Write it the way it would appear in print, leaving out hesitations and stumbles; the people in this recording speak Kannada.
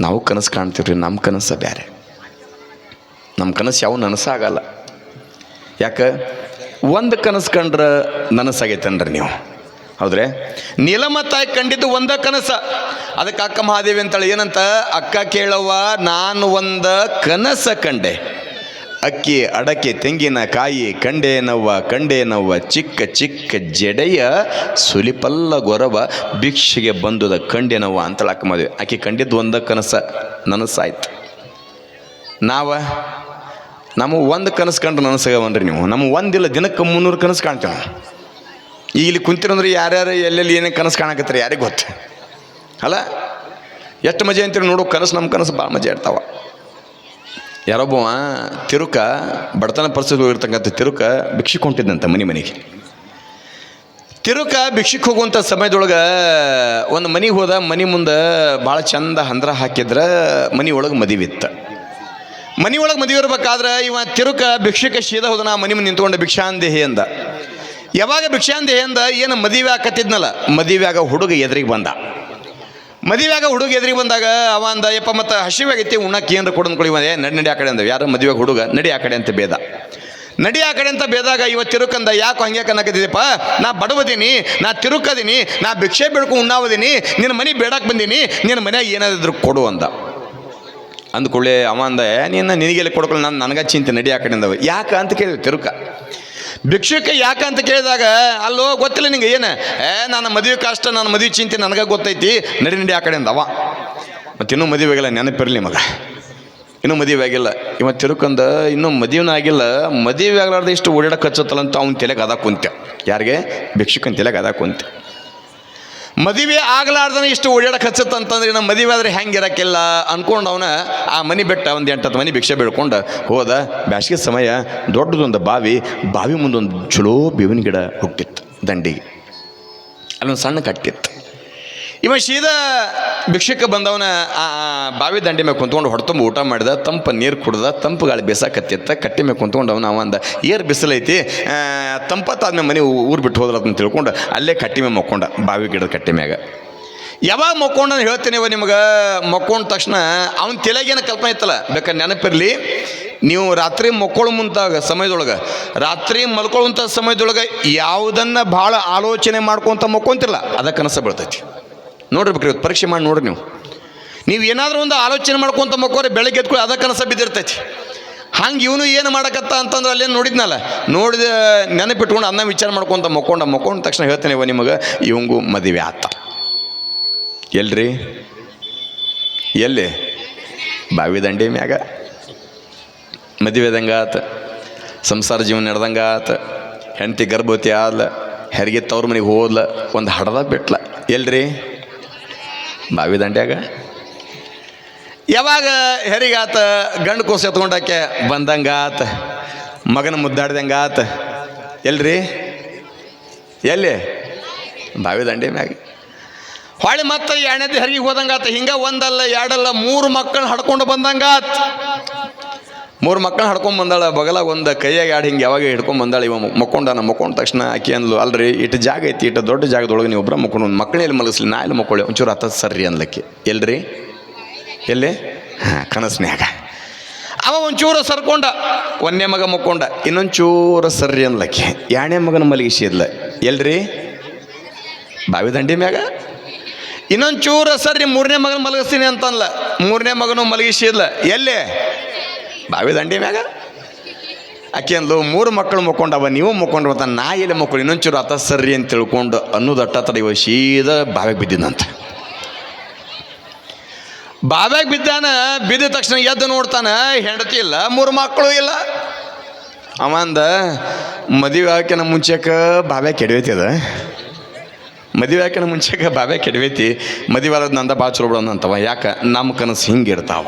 ನಾವು ಕನಸು ಕಾಣ್ತೀವಿ ರೀ, ನಮ್ಮ ಕನಸು ಬೇರೆ. ನಮ್ಮ ಕನಸು ಯಾವ ನನಸಾಗಲ್ಲ. ಯಾಕೆ? ಒಂದು ಕನಸು ಕಂಡ್ರೆ ನನಸಾಗೈತನ್ರಿ ನೀವು, ಹೌದ್ರಿ? ನೀಲಮ್ಮ ತಾಯಿ ಕಂಡಿದ್ದು ಒಂದ ಕನಸ. ಅದಕ್ಕೆ ಅಕ್ಕ ಮಹಾದೇವಿ ಅಂತಾಳೆ ಏನಂತ, ಅಕ್ಕ ಕೇಳವ್ವ ನಾನು ಒಂದ ಕನಸ ಕಂಡೆ, ಅಕ್ಕಿ ಅಡಕೆ ತೆಂಗಿನಕಾಯಿ ಕಂಡೇನವ್ವ ಚಿಕ್ಕ ಚಿಕ್ಕ ಜಡೆಯ ಸುಲಿಪಲ್ಲ ಗೊರವ ಭಿಕ್ಷೆಗೆ ಬಂದುದ ಕಂಡೇನವ್ವ ಅಂತೇಳಿ ಅಕ್ಕ ಮಹಾದೇವಿ. ಆಕೆ ಕಂಡಿದ್ದು ಒಂದ ಕನಸ, ನನಸಾಯ್ತು. ನಮ್ಮ ಒಂದು ಕನಸು ಕಂಡ್ರೆ ನನಸಾಗವನ್ರಿ ನೀವು. ನಮ್ಮ ಒಂದಿಲ್ಲ, ದಿನಕ್ಕೆ 300 ಕನಸು ಕಾಣ್ತೇವೆ. ಈಗ ಇಲ್ಲಿ ಕುಂತಿರಂದ್ರೆ ಯಾರ್ಯಾರು ಎಲ್ಲೆಲ್ಲಿ ಏನೇನು ಕನಸು ಕಾಣಕತ್ತಾರೆ ಯಾರಿಗೆ ಗೊತ್ತು ಅಲ್ಲ? ಎಷ್ಟು ಮಜಾ ಅಂತೀರಿ ನೋಡು ಕನಸು. ನಮ್ಮ ಕನಸು ಭಾಳ ಮಜಾ ಇರ್ತಾವ. ಯಾರೊಬ್ಬವ ತಿರುಕ ಬಡತನ ಪರಿಸ್ಥಿತಿ ಇರ್ತಕ್ಕಂಥ ತಿರುಕ ಭಿಕ್ಷಿಕ್ ಹೊಂಟಿದ್ದಂತ ಮನೆಗೆ. ತಿರುಕ ಭಿಕ್ಷಿಕ್ ಹೋಗುವಂಥ ಸಮಯದೊಳಗೆ ಒಂದು ಮನೆಗೆ ಹೋದ. ಮನೆ ಮುಂದೆ ಭಾಳ ಚಂದ ಹಂದ್ರ ಹಾಕಿದ್ರೆ ಮನೆ ಒಳಗೆ ಮದುವಿತ್ತು. ಮನೆ ಒಳಗೆ ಮದುವೆ ಇರ್ಬೇಕಾದ್ರೆ ಇವ ತಿರುಕ ಭಿಕ್ಷಕ ಸೀದಾ ಹೋದನ ಮನೆ ಮುಂದೆ ನಿಂತ್ಕೊಂಡು ಭಿಕ್ಷಾಂದೇಹಿ ಅಂದ. ಯಾವಾಗ ಭಿಕ್ಷಾಂದೇಹಿ ಅಂದ, ಏನು ಮದುವೆ ಆಕತ್ತಿದ್ನಲ್ಲ, ಮದುವೆಯಾಗ ಹುಡುಗ ಎದುರಿಗೆ ಬಂದ. ಬಂದಾಗ ಅವ ಅಂದ, ಯಪ್ಪ ಮತ್ತು ಹಸಿವಾಗೈತಿ ಉಣ್ಣಕ್ಕೆ ಏನಾರ ಕೊಡೋದು ಕೊಡಿ. ನಡಿ ಆ ಕಡೆ ಅಂದ. ಯಾರು ಮದುವೆಗೆ ಹುಡುಗ ನಡಿ ಆ ಕಡೆ ಅಂತ ಬೇದ. ನಡಿ ಆ ಕಡೆ ಅಂತ ಬೇದಾಗ ಇವ ತಿರುಕಂದ, ಯಾಕೆ ಹಂಗೆ ಕನ್ನಕತ್ತಿದೆಪ್ಪ, ನಾ ಬಡವದೀನಿ, ನಾ ತಿರುಕದೀನಿ, ನಾ ಭಿಕ್ಷೆ ಬೇಡ್ಕೊಂಡು ಉಣ್ಣಾವದೀನಿ, ನಿನ್ನ ಮನೆ ಬೇಡಕ್ಕೆ ಬಂದೀನಿ, ನಿನ್ನ ಮನ್ಯಾಗ ಏನಾದ್ರು ಕೊಡು ಅಂದ. ಅಂದ್ಕೊಳ್ಳೆ ಅವ ಅಂದ, ನಿನಗೆಲ್ಲ ಕೊಡ್ಕೊಳ್ಳಿ, ನನಗೆ ಚಿಂತೆ, ನಡಿ ಆ ಕಡೆ ಅಂದವ. ಯಾಕೆ ಅಂತ ಕೇಳಿದ್ವಿ ತಿರುಕ. ಭಿಕ್ಷುಕ ಯಾಕೆ ಅಂತ ಕೇಳಿದಾಗ, ಅಲ್ಲೋ ಗೊತ್ತಿಲ್ಲ ನಿಂಗೆ ಏನು, ನನ್ನ ಮದುವೆ ಕಷ್ಟ, ನನ್ನ ಮದುವೆ ಚಿಂತೆ ನನಗೆ ಗೊತ್ತೈತಿ, ನಡಿ ಆ ಕಡೆ ಅಂದವ. ಮತ್ತು ಇನ್ನೂ ಮದುವೆ ಆಗಿಲ್ಲ, ನೆನಪಿರಲಿ ಮಗ, ಇನ್ನೂ ಮದುವೆ ಆಗಿಲ್ಲ. ಇವತ್ತು ತಿರುಕಂದ ಇನ್ನೂ ಮದುವೆನೂ ಆಗಿಲ್ಲ. ಮದುವೆ ಆಗ್ಲಾರ್ದು ಇಷ್ಟು ಓಡಾಡಕ್ಕೆ ಹಚ್ಚತ್ತಲ್ಲ ಅವ್ನ ತಲೆಗೆ ಅದ ಕುಂತೆ. ಯಾರಿಗೆ? ಭಿಕ್ಷುಕನ ತಲೆಗೆ ಅದ ಕುಂತೆ. ಮದುವೆ ಆಗ್ಲಾರ್ದನ ಇಷ್ಟು ಓಡಾಡಕ್ಕೆ ಹಚ್ಚತ್ತಂತಂದ್ರೆ ನಮ್ಮ ಮದುವೆ ಆದರೆ ಹೆಂಗೆ ಇರೋಕ್ಕಿಲ್ಲ ಅಂದ್ಕೊಂಡು ಅವನ ಆ ಮನೆ ಬೆಟ್ಟ ಒಂದು 8-10 ಮನೆ ಭಿಕ್ಷೆ ಬೇಡ್ಕೊಂಡು ಹೋದ. ಬ್ಯಾಸಿಗೆ ಸಮಯ, ದೊಡ್ಡದೊಂದು ಬಾವಿ ಮುಂದೊಂದು ಚಲೋ ಬೇವಿನ ಗಿಡ ಹುಟ್ಟಿತ್ತು ದಂಡಿಗೆ. ಅಲ್ಲೊಂದು ಸಣ್ಣ ಕಟ್ಟಿತ್ತು. ಇವ ಸೀದಾ ಭಿಕ್ಷಕ್ಕೆ ಬಂದವನ ಆ ಬಾವಿ ದಂಡಿ ಮೇಲೆ ಕುಂತ್ಕೊಂಡು ಹೊಡ್ತುಂಬ ಊಟ ಮಾಡಿದ, ತಂಪು ನೀರು ಕುಡ್ದ, ತಂಪು ಗಾಳಿ ಬೇಸಾಕತ್ತಿತ್ತ. ಕಟ್ಟಿ ಮೇಲೆ ಕುಂತ್ಕೊಂಡು ಅವ ಅಂದ, ಏರ್ ಬಿಸಿಲೈತಿ, ತಂಪತ್ತಾದ್ಮೇಲೆ ಮನೆ ಊರು ಬಿಟ್ಟು ಹೋದ್ರ ಅಂತ ತಿಳ್ಕೊಂಡು ಅಲ್ಲೇ ಕಟ್ಟಿ ಮೇಲೆ ಮಕ್ಕೊಂಡ, ಬಾವಿ ಗಿಡದ ಕಟ್ಟಿ ಮ್ಯಾಗ. ಯಾವಾಗ ಮಕ್ಕೊಂಡ ಹೇಳ್ತೇನೆ ನಿಮಗೆ, ಮಕ್ಕೊಂಡ ತಕ್ಷಣ ಅವನ ತಲೆಗೇನು ಕಲ್ಪನೆ ಇತ್ತಲ್ಲ, ಬೇಕಾದ್ರೆ ನೆನಪಿರಲಿ. ನೀವು ರಾತ್ರಿ ಮಕ್ಕೊಳ್ಳೋ ಮುಂತಾಗ ಸಮಯದೊಳಗೆ, ರಾತ್ರಿ ಮಲ್ಕೊಳ್ಳುವಂಥ ಸಮಯದೊಳಗೆ ಯಾವುದನ್ನು ಭಾಳ ಆಲೋಚನೆ ಮಾಡ್ಕೊತ ಮಕ್ಕೊಂತಿರಲ್ಲ, ಅದಕ್ಕೆ ಕನಸು ಬೀಳ್ತೈತಿ. ನೋಡಿರ್ಬೇಕ್ರಿ, ಇವತ್ತು ಪರೀಕ್ಷೆ ಮಾಡಿ ನೋಡ್ರಿ. ನೀವು ಏನಾದರೂ ಒಂದು ಆಲೋಚನೆ ಮಾಡ್ಕೊತ ಮಕ್ಕೋರೆ ಬೆಳಗ್ಗೆ ಎದ್ಕೊಳ್ಳಿ, ಅದ ಕನಸ ಬಿದ್ದಿರ್ತೈತಿ. ಹಂಗೆ ಇವನು ಏನು ಮಾಡಕತ್ತ ಅಂತಂದ್ರೆ ಅಲ್ಲೇನು ನೋಡಿದ್ನಲ್ಲ, ನೋಡಿದ ನೆನಪಿಟ್ಕೊಂಡು ಅದನ್ನ ವಿಚಾರ ಮಾಡ್ಕೊತ ಮಕ್ಕೊಂಡ ತಕ್ಷಣ ಹೇಳ್ತೇನೆ ನಿಮಗೆ, ಇವಂಗೂ ಮದುವೆ ಆತ. ಎಲ್ರಿ? ಎಲ್ಲಿ? ಬಾವಿ ದಂಡಿ ಮ್ಯಾಗ. ಮದುವೆದಂಗೆ ಆತ, ಸಂಸಾರ ಜೀವನ ನಡೆದಂಗೆ ಆತ, ಹೆಂಡತಿ ಗರ್ಭವತಿ ಆದ್ಲ, ಹೆರಿಗೆ ತವ್ರ ಮನೆಗೆ ಹೋದ್ಲ, ಒಂದು ಹಡದ ಬಿಟ್ಲ. ಎಲ್ರಿ? ಬಾವಿ ದಂಡ್ಯಾಗ. ಯಾವಾಗ ಹೆರಿಗಾತ, ಗಂಡು ಕೂಸು ಎತ್ಕೊಂಡಾಕೆ ಬಂದಂಗೆ ಆತ, ಮಗನ ಮುದ್ದಾಡ್ದಂಗೆ ಆತ. ಎಲ್ರಿ? ಎಲ್ಲಿ? ಬಾವಿ ದಂಡೆ ಮ್ಯಾಗ. ಹೊಳ್ಳಿ ಮತ್ತೆ 2ನೇದು ಹೆರಿಗೆ ಹೋದಂಗೆ ಆತ. ಹಿಂಗೆ ಒಂದಲ್ಲ 2 ಅಲ್ಲ 3 ಮಕ್ಕಳನ್ನ ಹಡ್ಕೊಂಡು ಬಂದಂಗೆ ಆತ. 3 ಮಕ್ಕಳನ್ನ ಹಡ್ಕೊಂಡು ಬಂದಾಳ. ಬಗಲಾಗ ಒಂದು ಕೈಯಾಗ ಆಡಿ ಹಿಂಗೆ ಯಾವಾಗ ಹಿಡ್ಕೊಂಡು ಬಂದಾಳ. ಇವ ಮಕ್ಕೊಂಡ ತಕ್ಷಣ ಆಕೆ ಅಂದ್ಲು, ಅಲ್ರಿ ಇಟ್ಟು ಜಾಗ ಐತಿ, ಇಟ್ಟು ದೊಡ್ಡ ಜಾಗದೊಳಗೆ ನೀವು ಒಬ್ಬರ ಮಕ್ಕೊಂಡು ಒಂದು ಮಕ್ಕಳಲ್ಲಿ ಮಲಗಿಸ್ಲಿ, ನಾ ಎಲ್ಲಿ ಮಕ್ಕೊಳ್ಳಿ, ಒಂಚೂರು ಹತ್ತ ಸರ್ರಿ ಅನ್ಲಕ್ಕೆ. ಎಲ್ರಿ? ಎಲ್ಲಿ? ಕನಸ್ನ್ಯಾಗ. ಅವ ಒಂಚೂರು ಸರ್ಕೊಂಡ, 1ನೇ ಮಗ ಮಕ್ಕೊಂಡ, ಇನ್ನೊಂಚೂರು ಸರ್ರಿ ಅನ್ಲಕ್ಕೆ. 2ನೇ ಮಗನ ಮಲಗಿಸಿದ್ಲ. ಎಲ್ರಿ? ಬಾವಿ ದಂಡಿ ಮ್ಯಾಗ. ಇನ್ನೊಂಚೂರು ಸರ್ರಿ 3ನೇ ಮಗನ ಮಲಗಿಸ್ತೀನಿ ಅಂತನ್ಲ. 3ನೇ ಮಗನು ಮಲಗಿಸಿದ್ಲ. ಎಲ್ಲಿ? ಬಾವಿ ದಂಡಿ ಮ್ಯಾಗ. ಆಕೆ ಅಂದ್ಲು, 3 ಮಕ್ಕಳು ಮಕ್ಕೊಂಡವ, ನೀವು ಮಕ್ಕೊಂಡ್ರು ಅಂತ, ನಾ ಎಲ್ಲಿ ಮಕ್ಕಳು, ಇನ್ನೊಂಚೂರು ಅತ್ತ ಸರ್ರಿ ಅಂತ ತಿಳ್ಕೊಂಡು ಅನ್ನೋದು ಅಟ್ಟತ್ರ ಇವ ಸೀದಾ ಬಾವಿಗೆ ಬಿದ್ದಿದ್ದಂತ. ಬಾವಿಗೆ ಬಿದ್ದ ತಕ್ಷಣ ಎದ್ದು ನೋಡ್ತಾನ, ಹೆಂಡತಿ ಇಲ್ಲ, 3 ಮಕ್ಕಳು ಇಲ್ಲ. ಅವಂದ, ಮದುವೆ ಹಾಕಿನ ಮುಂಚೆಕ ಬಾವ್ಯಾಗ ಕೆಡವೈತಿ, ಅದ ಮದುವೆ ಹಾಕಿನ ಮುಂಚೆಕ ಬಾವ್ಯಾಗ ಕೆಡವೈತಿ, ಮದುವೆ ಆದ ನಂದ ಭಾಳ ಚಲೋ ಬಿಡೋದಂತವ. ಯಾಕೆ? ನಮ್ಮ ಕನಸು ಹಿಂಗೆ ಇರ್ತಾವ.